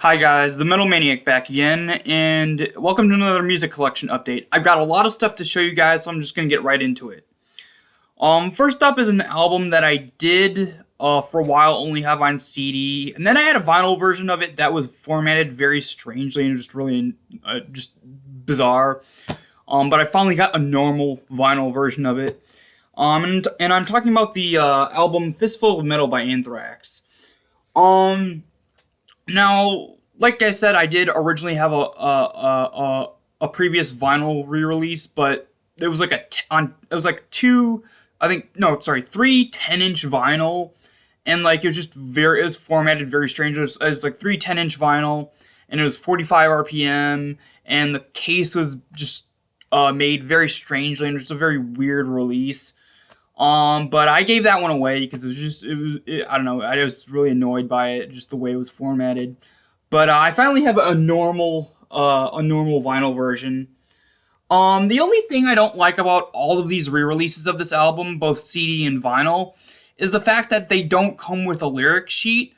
Hi guys, the Metal Maniac back again, and welcome to another music collection update. I've got a lot of stuff to show you guys, so I'm just gonna get right into it. First up is an album that I did for a while only have on CD, and then I had a vinyl version of it that was formatted very strangely and just really just bizarre. But I finally got a normal vinyl version of it. And I'm talking about the album Fistful of Metal by Anthrax. Now, like I said, I did originally have a previous vinyl re-release, but it was like three 10-inch vinyl, and like it was formatted very strange. It was like three 10-inch vinyl, and it was 45 RPM, and the case was just made very strangely, and it was a very weird release. But I gave that one away because I don't know, I was really annoyed by it, just the way it was formatted. But I finally have a normal vinyl version. The only thing I don't like about all of these re-releases of this album, both CD and vinyl, is the fact that they don't come with a lyric sheet.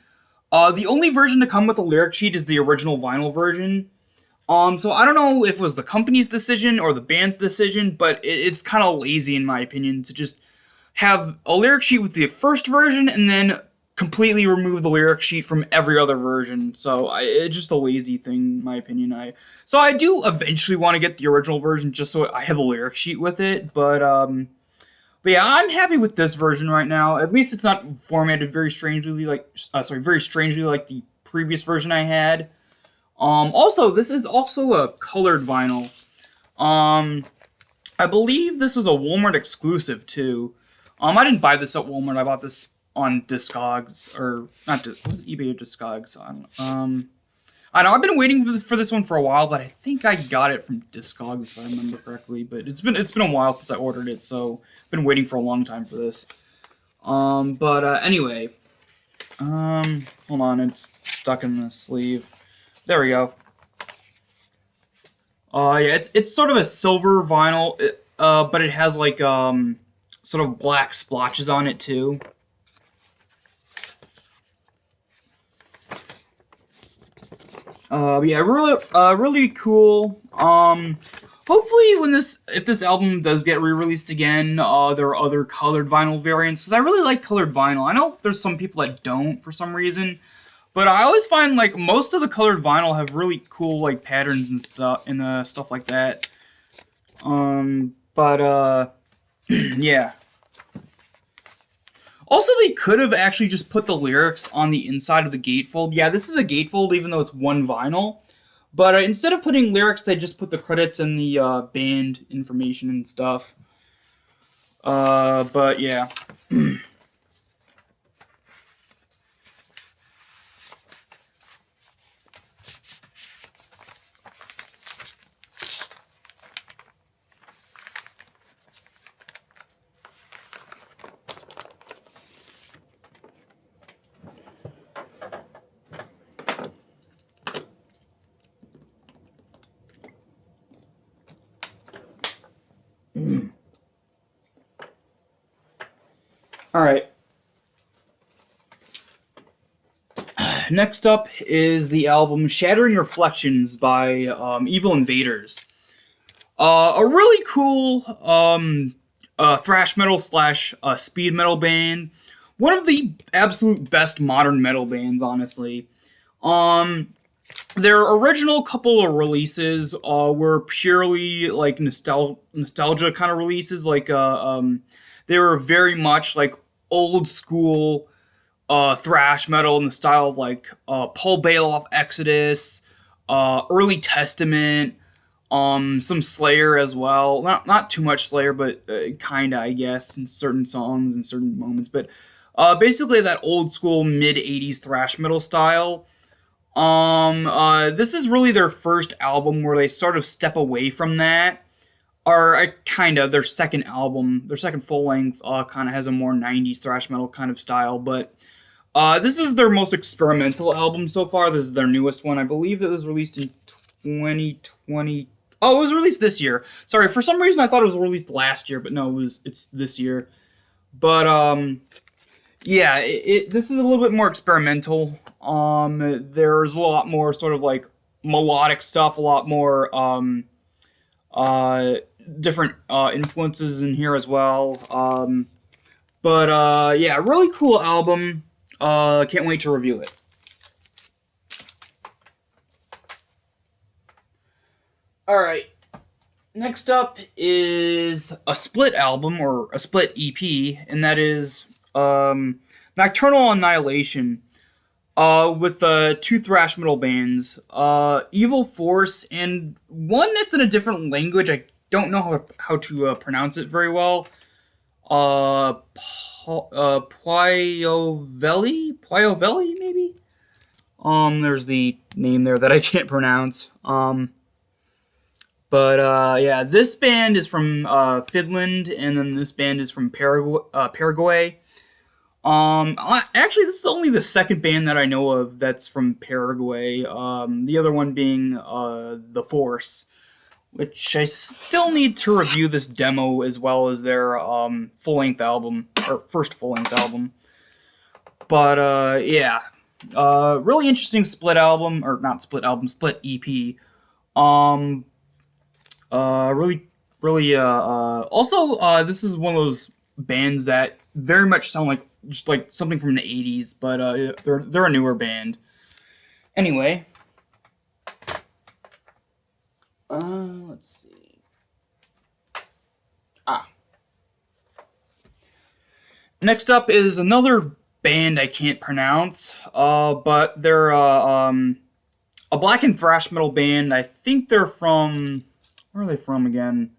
The only version to come with a lyric sheet is the original vinyl version. So I don't know if it was the company's decision or the band's decision, but it's kind of lazy in my opinion to just have a lyric sheet with the first version and then completely remove the lyric sheet from every other version. So it's just a lazy thing, in my opinion. I do eventually want to get the original version just so I have a lyric sheet with it. But yeah, I'm happy with this version right now. At least it's not formatted very strangely like the previous version I had. Also, this is also a colored vinyl. I believe this was a Walmart exclusive too. I didn't buy this at Walmart. I bought this on Discogs, or not. Was it eBay or Discogs? I don't know. I've been waiting for this one for a while, but I think I got it from Discogs if I remember correctly. But it's been a while since I ordered it, so I've been waiting for a long time for this. Anyway, hold on, it's stuck in the sleeve. There we go. Yeah, it's sort of a silver vinyl, but it has like sort of black splotches on it too. Yeah, really cool. Hopefully, if this album does get re-released again, there are other colored vinyl variants because I really like colored vinyl. I know there's some people that don't for some reason, but I always find like most of the colored vinyl have really cool like patterns and stuff like that. Yeah. Also, they could have actually just put the lyrics on the inside of the gatefold. Yeah, this is a gatefold, even though it's one vinyl. But instead of putting lyrics, they just put the credits and the band information and stuff. But yeah. Alright. Next up is the album Shattering Reflections by Evil Invaders. A really cool thrash metal slash speed metal band. One of the absolute best modern metal bands, honestly. Their original couple of releases were purely like nostalgia kind of releases. They were very much like old school thrash metal in the style of like Paul Baloff Exodus, early Testament, some Slayer as well. Not too much Slayer, but kinda, I guess, in certain songs and certain moments. But basically that old school mid '80s thrash metal style. This is really their first album where they sort of step away from that. Or their second album, their second full length, kind of has a more '90s thrash metal kind of style. But this is their most experimental album so far. This is their newest one. I believe it was released in 2020. Oh, it was released this year. Sorry, for some reason I thought it was released last year, but no, it's this year. But yeah, this is a little bit more experimental. There's a lot more sort of like melodic stuff, a lot more uh, different influences in here as well. But yeah, really cool album. Can't wait to review it. All right. Next up is a split album or a split EP, and that is Nocturnal Annihilation. With two thrash metal bands, Evil Force, and one that's in a different language. I don't know how to pronounce it very well. Pyovelli, maybe. There's the name there that I can't pronounce. But yeah, this band is from Finland, and then this band is from Paraguay. Actually, this is only the second band that I know of that's from Paraguay. The other one being The Force, which I still need to review this demo as well as their full length album or first full length album. But yeah, really interesting split album or not split album, split EP. Um, also, this is one of those bands that very much sound like just like something from the '80s, but they're a newer band. Anyway, let's see. Ah, next up is another band I can't pronounce. But they're a black and thrash metal band. I think they're from where are they from again?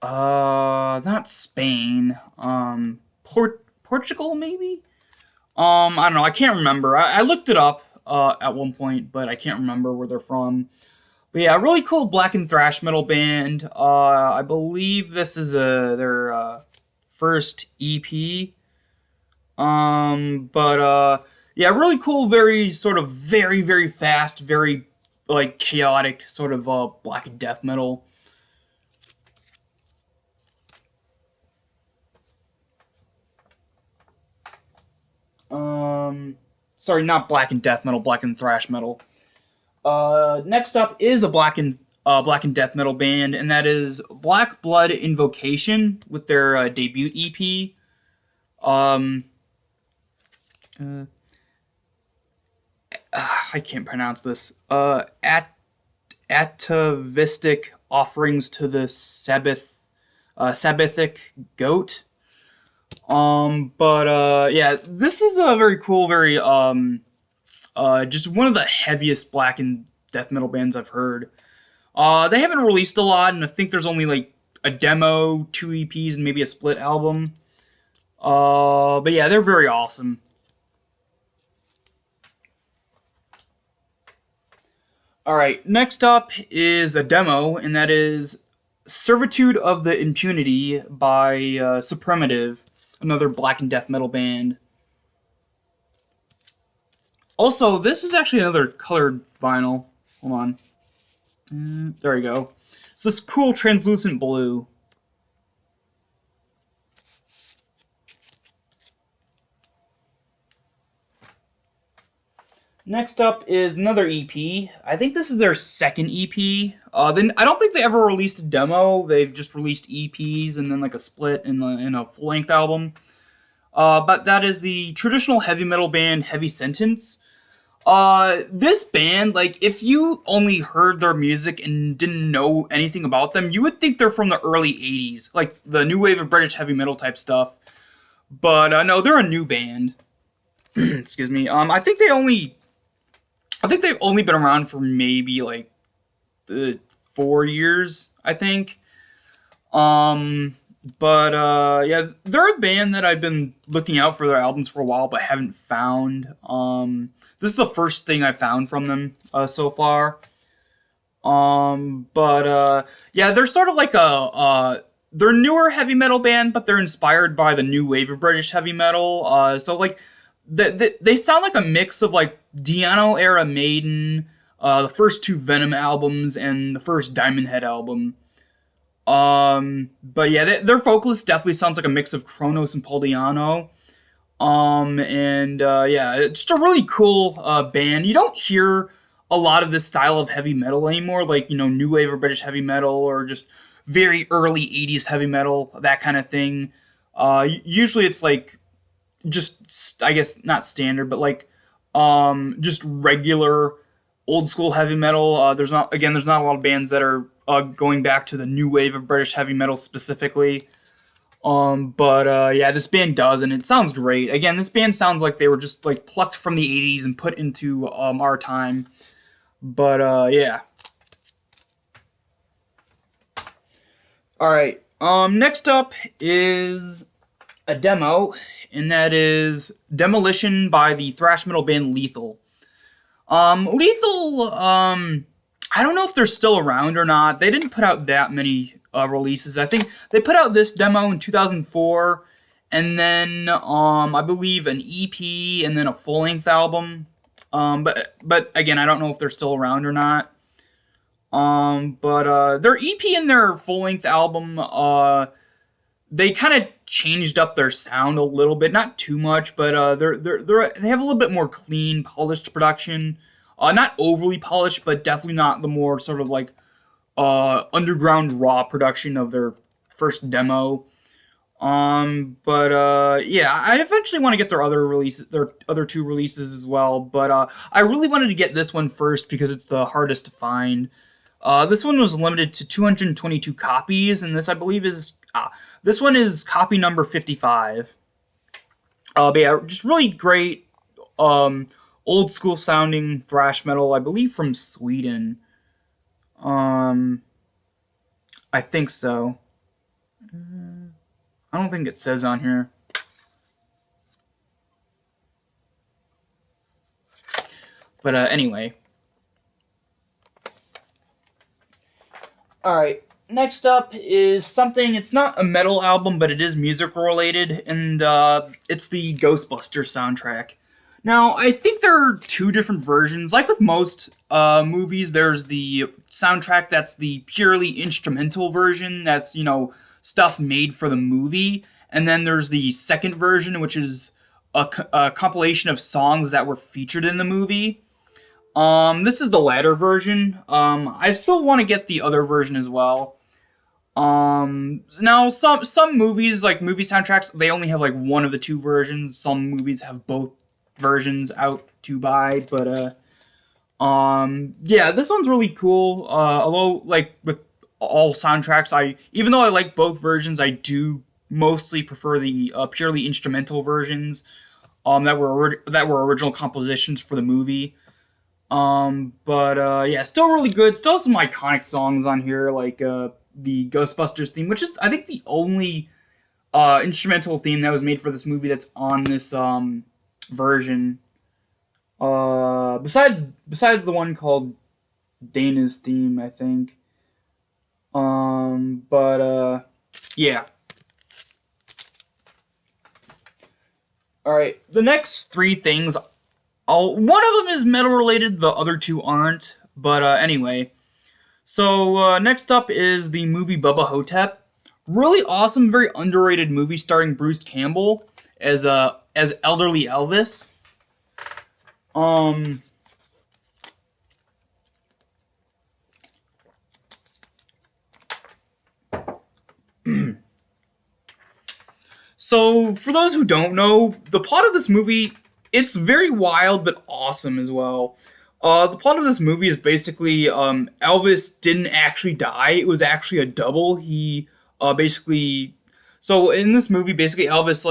Not Spain. Portugal, maybe? I don't know. I can't remember. I looked it up at one point, but I can't remember where they're from. But yeah, a really cool black and thrash metal band. I believe this is their first EP. But yeah, really cool. Very sort of very fast, very like chaotic sort of black and death metal. Sorry, not black and death metal, black and thrash metal. Next up is a black and death metal band, and that is Black Blood Invocation with their debut EP. I can't pronounce this. Atavistic Offerings to the Sabbathic Goat. But yeah, this is a very cool, very just one of the heaviest black and death metal bands I've heard. They haven't released a lot, and I think there's only like a demo, two EPs, and maybe a split album. But yeah, they're very awesome. All right, next up is a demo, and that is Servitude of the Impunity by Supremative, another black and death metal band. Also, this is actually another colored vinyl. Hold on. There we go. It's this cool translucent blue. Next up is another EP. I think this is their second EP. Then I don't think they ever released a demo. They've just released EPs and then like a split in a full length album. But that is the traditional heavy metal band Heavy Sentence. This band, like, if you only heard their music and didn't know anything about them, you would think they're from the early '80s, like the new wave of British heavy metal type stuff. But no, they're a new band. Excuse me. I think they've only been around for maybe like 4 years, I think. But yeah, they're a band that I've been looking out for their albums for a while, but haven't found. This is the first thing I found from them so far. But yeah, they're sort of like they're newer heavy metal band, but they're inspired by the new wave of British heavy metal. So like they sound like a mix of like Diano era Maiden, the first two Venom albums, and the first Diamond Head album. But yeah, their vocalist definitely sounds like a mix of Kronos and Paul Diano. And yeah, it's just a really cool band. You don't hear a lot of this style of heavy metal anymore, like, new wave or British heavy metal, or just very early 80s heavy metal, that kind of thing. Usually it's like just, I guess, not standard, but like just regular old school heavy metal. There's not a lot of bands that are going back to the new wave of British heavy metal specifically. But yeah, this band does, and it sounds great. Again, this band sounds like they were just like plucked from the '80s and put into our time. But yeah. All right. Next up is a demo, and that is Demolition by the thrash metal band Lethal. Lethal, I don't know if they're still around or not. They didn't put out that many releases. I think they put out this demo in 2004, and then I believe an EP, and then a full length album. But again, I don't know if they're still around or not. But their EP and their full length album, they kind of changed up their sound a little bit, not too much, but they have a little bit more clean, polished production. Not overly polished, but definitely not the more sort of like underground raw production of their first demo. But yeah, I eventually want to get their other two releases as well. But I really wanted to get this one first because it's the hardest to find. This one was limited to 222 copies, and this, I believe, this one is copy number 55. But yeah, just really great, old school sounding thrash metal, I believe from Sweden. I think so. I don't think it says on here. But anyway. Alright, next up is something, it's not a metal album, but it is music related, and it's the Ghostbusters soundtrack. Now, I think there are two different versions. Like with most movies, there's the soundtrack that's the purely instrumental version, that's, stuff made for the movie. And then there's the second version, which is a compilation of songs that were featured in the movie. This is the latter version. I still want to get the other version as well. Now some movies, like movie soundtracks, they only have like one of the two versions. Some movies have both versions out to buy, but yeah, this one's really cool. Although, like with all soundtracks, even though I like both versions, I do mostly prefer the purely instrumental versions that were original compositions for the movie. But yeah, still really good. Still some iconic songs on here, like the Ghostbusters theme, which is, I think, the only instrumental theme that was made for this movie that's on this version. Besides the one called Dana's theme, I think. But yeah. All right, the next three things. One of them is metal related, the other two aren't. But anyway, so next up is the movie Bubba Hotep. Really awesome, very underrated movie starring Bruce Campbell as elderly Elvis. So for those who don't know, the plot of this movie, it's very wild but awesome as well. The plot of this movie is basically Elvis didn't actually die. It was actually a double. He basically... So in this movie, basically Elvis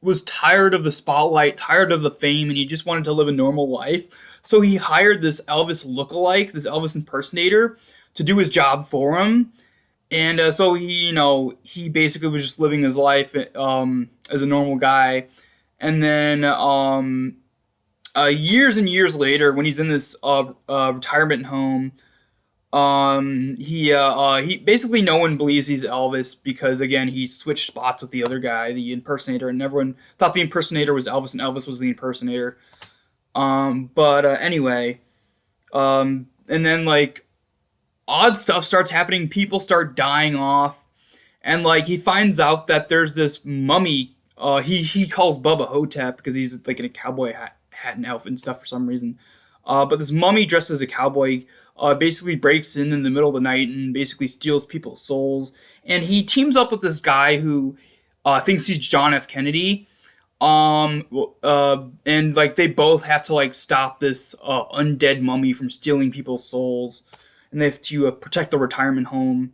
was tired of the spotlight, tired of the fame, and he just wanted to live a normal life. So he hired this Elvis lookalike, this Elvis impersonator, to do his job for him. And so he basically was just living his life as a normal guy. And then years and years later, when he's in this retirement home, he basically, no one believes he's Elvis because, again, he switched spots with the other guy, the impersonator, and everyone thought the impersonator was Elvis and Elvis was the impersonator. But anyway, and then odd stuff starts happening. People start dying off, and he finds out that there's this mummy He calls Bubba Hotep because he's like in a cowboy hat and outfit and stuff for some reason. But this mummy dressed as a cowboy basically breaks in the middle of the night and basically steals people's souls. And he teams up with this guy who thinks he's John F. Kennedy. And like they both have to like stop this undead mummy from stealing people's souls, and they have to protect the retirement home.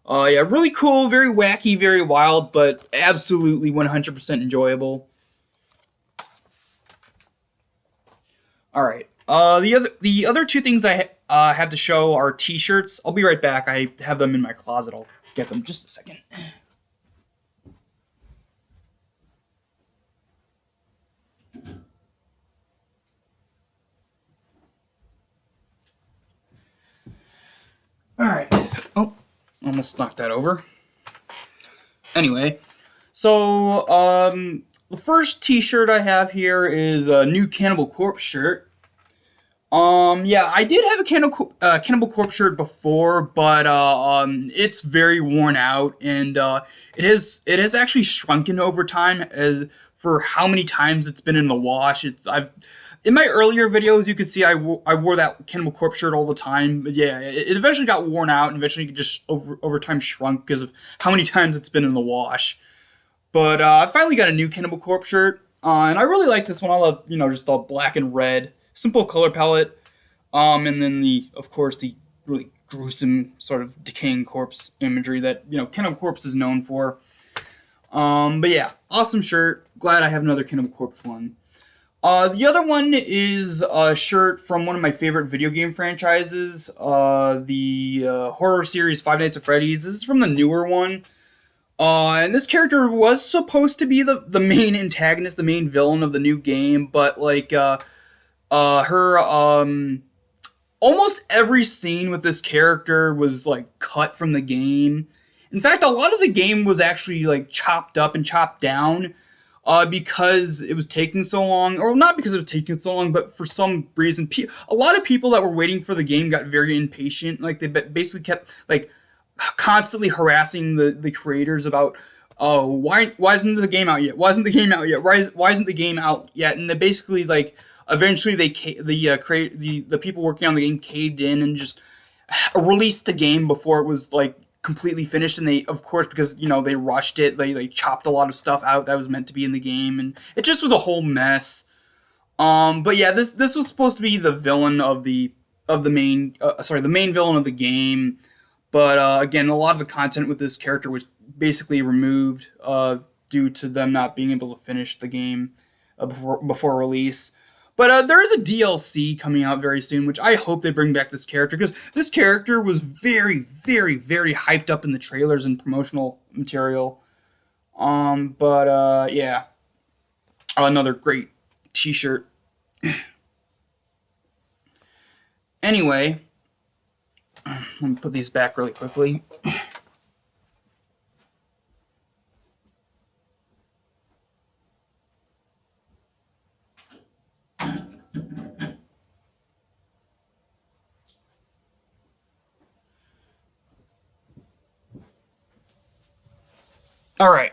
Yeah, really cool, very wacky, very wild, but absolutely 100% enjoyable. All right. The other two things I have to show are T-shirts. I'll be right back. I have them in my closet. I'll get them just a second. All right. Oh, almost knocked that over. Anyway, so the first T-shirt I have here is a new Cannibal Corpse shirt. Yeah, I did have a Cannibal Corpse shirt before, but it's very worn out, and it has actually shrunken over time as for how many times it's been in the wash. I've in my earlier videos you could see I wore that Cannibal Corpse shirt all the time, but yeah, it eventually got worn out and eventually just over time shrunk because of how many times it's been in the wash. But I finally got a new Cannibal Corpse shirt, and I really like this one. I love just the black and red, simple color palette, and then of course the really gruesome sort of decaying corpse imagery that Cannibal Corpse is known for. But yeah, awesome shirt. Glad I have another Cannibal Corpse one. The other one is a shirt from one of my favorite video game franchises, the horror series Five Nights at Freddy's. This is from the newer one. And this character was supposed to be the main antagonist, the main villain of the new game, but like her almost every scene with this character was like cut from the game. In fact, a lot of the game was actually like chopped up and chopped down because it was taking so long, or not because it was taking so long, but for some reason, a lot of people that were waiting for the game got very impatient. Like they basically kept like constantly harassing the creators about, oh, why isn't the game out yet? Why isn't the game out yet? Why isn't the game out yet? And they basically like eventually the people working on the game caved in and just released the game before it was like completely finished. And they, of course, because they rushed it, they chopped a lot of stuff out that was meant to be in the game, and it just was a whole mess. But yeah, this was supposed to be the villain of the main the main villain of the game. But again, a lot of the content with this character was basically removed due to them not being able to finish the game before release. But there is a DLC coming out very soon, which I hope they bring back this character, because this character was very, very, very hyped up in the trailers and promotional material. Yeah, another great T-shirt. Anyway, let me put these back really quickly. Alright,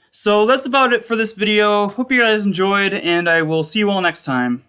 so that's about it for this video. Hope you guys enjoyed, and I will see you all next time.